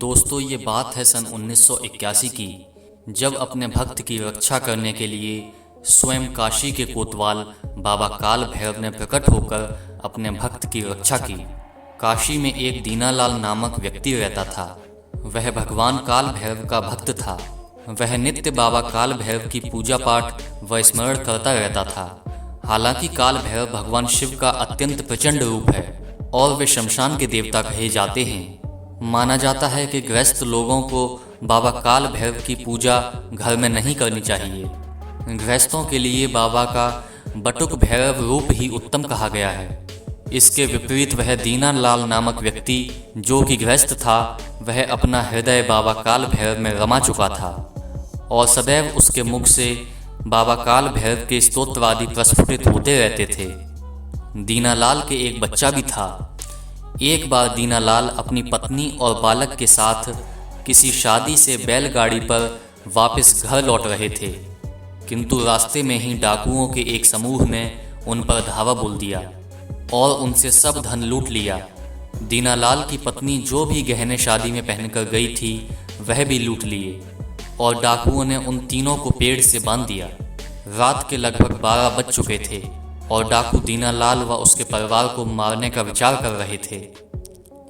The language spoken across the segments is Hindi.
दोस्तों ये बात है सन 1981 की, जब अपने भक्त की रक्षा करने के लिए स्वयं काशी के कोतवाल बाबा काल भैरव ने प्रकट होकर अपने भक्त की रक्षा की। काशी में एक दीनालाल नामक व्यक्ति रहता था। वह भगवान काल भैरव का भक्त था। वह नित्य बाबा काल भैरव की पूजा पाठ व स्मरण करता रहता था। हालांकि काल भैरव भगवान शिव का अत्यंत प्रचंड रूप है और वे शमशान के देवता कहे जाते हैं। माना जाता है कि गृहस्थ लोगों को बाबा काल भैरव की पूजा घर में नहीं करनी चाहिए। गृहस्थों के लिए बाबा का बटुक भैरव रूप ही उत्तम कहा गया है। इसके विपरीत वह दीनालाल नामक व्यक्ति जो कि गृहस्थ था, वह अपना हृदय बाबा काल भैरव में रमा चुका था और सदैव उसके मुख से बाबा काल भैरव के स्तोत्र आदि प्रस्फुटित होते रहते थे। दीनालाल के एक बच्चा भी था। एक बार दीनालाल अपनी पत्नी और बालक के साथ किसी शादी से बैलगाड़ी पर वापस घर लौट रहे थे, किंतु रास्ते में ही डाकुओं के एक समूह ने उन पर धावा बोल दिया और उनसे सब धन लूट लिया। दीनालाल की पत्नी जो भी गहने शादी में पहनकर गई थी, वह भी लूट लिए और डाकुओं ने उन तीनों को पेड़ से बांध दिया। रात के लगभग 12 बज चुके थे और डाकू दीनालाल व उसके परिवार को मारने का विचार कर रहे थे।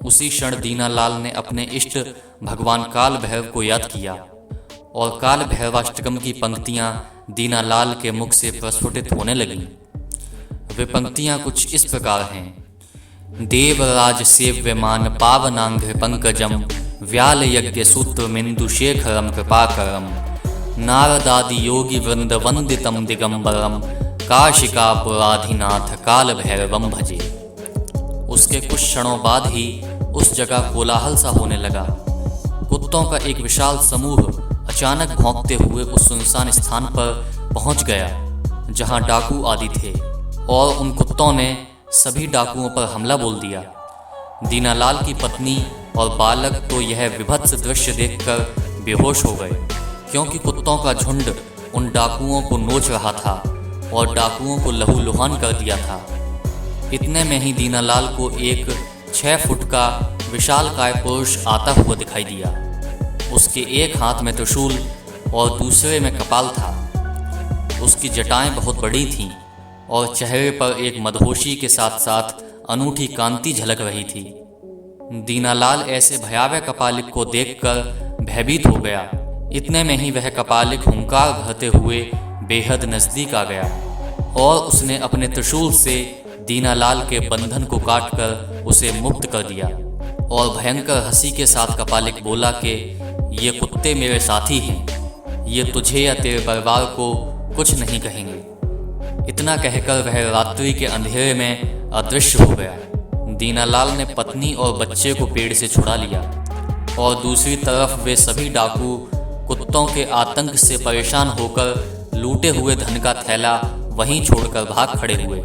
उसी क्षण दीनालाल ने अपने इष्ट भगवान काल भैरव को याद किया और काल भैरवाष्टकम की पंक्तियां दीनालाल के मुख से प्रस्फुटित होने लगीं। वे पंक्तियां कुछ इस प्रकार हैं। देवराज सेव्यमान पावनांघ्र पंकजम व्याल यज्ञ सूत्र मिंदु शेखरम कृपाकरम नारदादि योगी वृंद वंदितम दिगंबरम काशिकापुराधिनाथ काल भैरवम भजे। उसके कुछ क्षणों बाद ही उस जगह कोलाहल सा होने लगा। कुत्तों का एक विशाल समूह अचानक भौंकते हुए उस सुनसान स्थान पर पहुंच गया जहां डाकू आदि थे और उन कुत्तों ने सभी डाकुओं पर हमला बोल दिया। दीनालाल की पत्नी और बालक तो यह विभत्स दृश्य देखकर बेहोश हो गए, क्योंकि कुत्तों का झुंड उन डाकुओं को नोच रहा था और डाकुओं को लहूलुहान कर दिया था। इतने में ही दीनालाल को एक 6 फुट का विशालकाय पुरुष आता हुआ दिखाई दिया। उसके एक हाथ में त्रिशूल और दूसरे में कपाल था। उसकी जटाएं बहुत बड़ी थीं और चेहरे पर एक मदहोशी के साथ साथ अनूठी कांति झलक रही थी। दीनालाल ऐसे भयावह कपालिक को देखकर भयभीत हो गया। इतने में ही वह कपालिक हुंकार भरते हुए बेहद नजदीक आ गया और उसने अपने त्रिशूल से दीनालाल के बंधन को काटकर उसे मुक्त कर दिया और भयंकर हंसी के साथ कपालिक बोला कि ये कुत्ते मेरे साथी हैं, ये तुझे या तेरे परिवार को कुछ नहीं कहेंगे। इतना कहकर वह रात्रि के अंधेरे में अदृश्य हो गया। दीनालाल ने पत्नी और बच्चे को पेड़ से छुड़ा लिया और दूसरी तरफ वे सभी डाकू कुत्तों के आतंक से परेशान होकर लूटे हुए धन का थैला वहीं छोड़कर भाग खड़े हुए।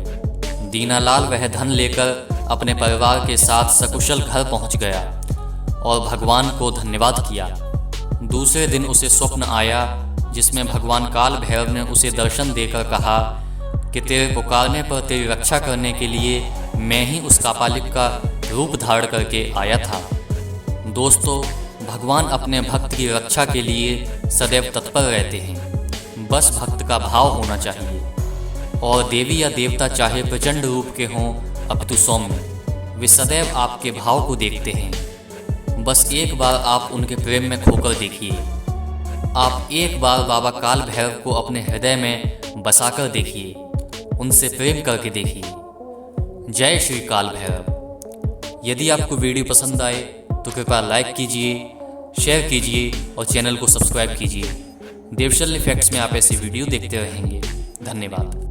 दीनालाल वह धन लेकर अपने परिवार के साथ सकुशल घर पहुंच गया और भगवान को धन्यवाद किया। दूसरे दिन उसे स्वप्न आया जिसमें भगवान काल भैरव ने उसे दर्शन देकर कहा कि तेरे पुकारने पर तेरी रक्षा करने के लिए मैं ही उस कापालिक का रूप धारण करके आया था। दोस्तों, भगवान अपने भक्त की रक्षा के लिए सदैव तत्पर रहते हैं। बस भक्त का भाव होना चाहिए और देवी या देवता चाहे प्रचंड रूप के हों अपितु सौम्य, वे सदैव आपके भाव को देखते हैं। बस एक बार आप उनके प्रेम में खोकर देखिए। आप एक बार बाबा काल भैरव को अपने हृदय में बसाकर देखिए, उनसे प्रेम करके देखिए। जय श्री काल भैरव। यदि आपको वीडियो पसंद आए तो कृपया लाइक कीजिए, शेयर कीजिए और चैनल को सब्सक्राइब कीजिए। देवशल्य फैक्ट्स में आप ऐसी वीडियो देखते रहेंगे। धन्यवाद।